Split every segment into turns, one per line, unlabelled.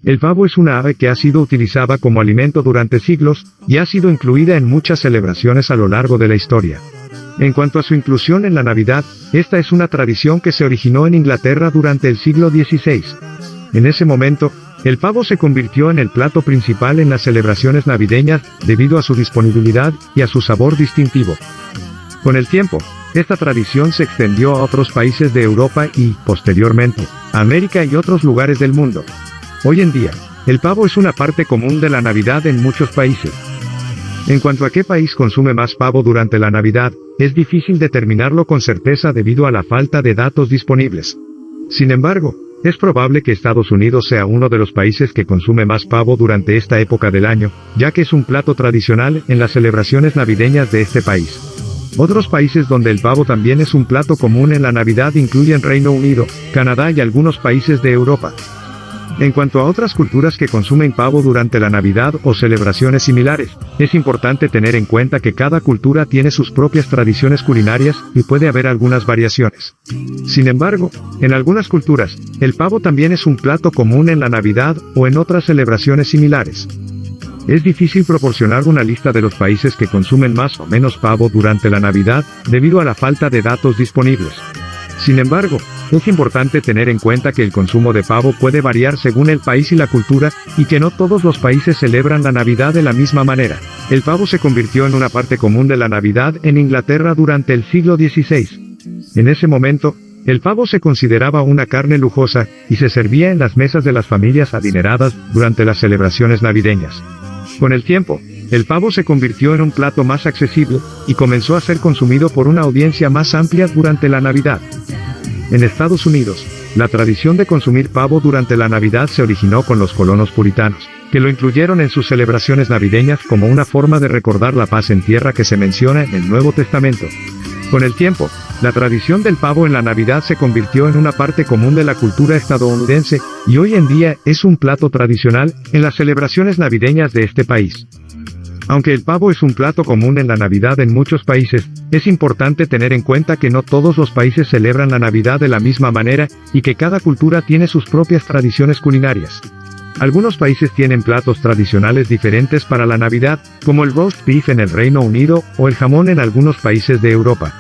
El pavo es una ave que ha sido utilizada como alimento durante siglos, y ha sido incluida en muchas celebraciones a lo largo de la historia. En cuanto a su inclusión en la Navidad, esta es una tradición que se originó en Inglaterra durante el siglo XVI. En ese momento, el pavo se convirtió en el plato principal en las celebraciones navideñas, debido a su disponibilidad y a su sabor distintivo. Con el tiempo, esta tradición se extendió a otros países de Europa y, posteriormente, a América y otros lugares del mundo. Hoy en día, el pavo es una parte común de la Navidad en muchos países. En cuanto a qué país consume más pavo durante la Navidad, es difícil determinarlo con certeza debido a la falta de datos disponibles. Sin embargo, es probable que Estados Unidos sea uno de los países que consume más pavo durante esta época del año, ya que es un plato tradicional en las celebraciones navideñas de este país. Otros países donde el pavo también es un plato común en la Navidad incluyen Reino Unido, Canadá y algunos países de Europa. En cuanto a otras culturas que consumen pavo durante la Navidad o celebraciones similares, es importante tener en cuenta que cada cultura tiene sus propias tradiciones culinarias y puede haber algunas variaciones. Sin embargo, en algunas culturas, el pavo también es un plato común en la Navidad o en otras celebraciones similares. Es difícil proporcionar una lista de los países que consumen más o menos pavo durante la Navidad, debido a la falta de datos disponibles. Sin embargo, es importante tener en cuenta que el consumo de pavo puede variar según el país y la cultura, y que no todos los países celebran la Navidad de la misma manera. El pavo se convirtió en una parte común de la Navidad en Inglaterra durante el siglo XVI. En ese momento, el pavo se consideraba una carne lujosa, y se servía en las mesas de las familias adineradas durante las celebraciones navideñas. Con el tiempo, el pavo se convirtió en un plato más accesible, y comenzó a ser consumido por una audiencia más amplia durante la Navidad. En Estados Unidos, la tradición de consumir pavo durante la Navidad se originó con los colonos puritanos, que lo incluyeron en sus celebraciones navideñas como una forma de recordar la paz en tierra que se menciona en el Nuevo Testamento. Con el tiempo, la tradición del pavo en la Navidad se convirtió en una parte común de la cultura estadounidense, y hoy en día es un plato tradicional en las celebraciones navideñas de este país. Aunque el pavo es un plato común en la Navidad en muchos países, es importante tener en cuenta que no todos los países celebran la Navidad de la misma manera, y que cada cultura tiene sus propias tradiciones culinarias. Algunos países tienen platos tradicionales diferentes para la Navidad, como el roast beef en el Reino Unido, o el jamón en algunos países de Europa.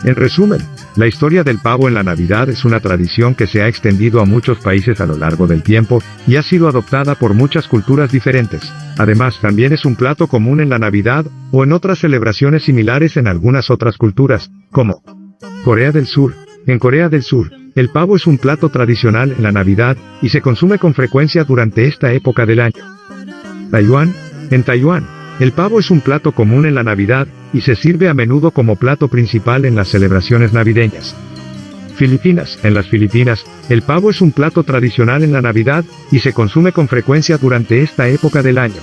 En resumen, la historia del pavo en la Navidad es una tradición que se ha extendido a muchos países a lo largo del tiempo, y ha sido adoptada por muchas culturas diferentes. Además, también es un plato común en la Navidad, o en otras celebraciones similares en algunas otras culturas, como Corea del Sur. En Corea del Sur, el pavo es un plato tradicional en la Navidad, y se consume con frecuencia durante esta época del año. Taiwán. En Taiwán, el pavo es un plato común en la Navidad, y se sirve a menudo como plato principal en las celebraciones navideñas. Filipinas. En las Filipinas, el pavo es un plato tradicional en la Navidad, y se consume con frecuencia durante esta época del año.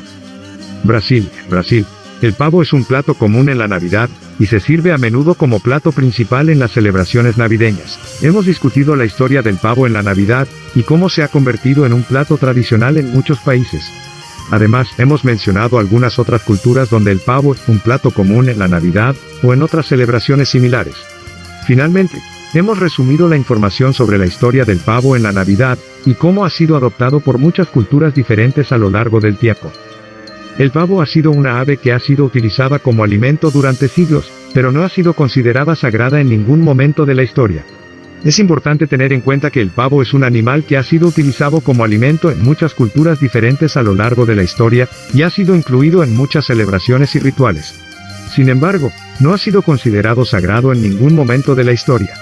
Brasil. En Brasil, el pavo es un plato común en la Navidad, y se sirve a menudo como plato principal en las celebraciones navideñas. Hemos discutido la historia del pavo en la Navidad, y cómo se ha convertido en un plato tradicional en muchos países. Además, hemos mencionado algunas otras culturas donde el pavo es un plato común en la Navidad, o en otras celebraciones similares. Finalmente, hemos resumido la información sobre la historia del pavo en la Navidad, y cómo ha sido adoptado por muchas culturas diferentes a lo largo del tiempo. El pavo ha sido una ave que ha sido utilizada como alimento durante siglos, pero no ha sido considerada sagrada en ningún momento de la historia. Es importante tener en cuenta que el pavo es un animal que ha sido utilizado como alimento en muchas culturas diferentes a lo largo de la historia, y ha sido incluido en muchas celebraciones y rituales. Sin embargo, no ha sido considerado sagrado en ningún momento de la historia.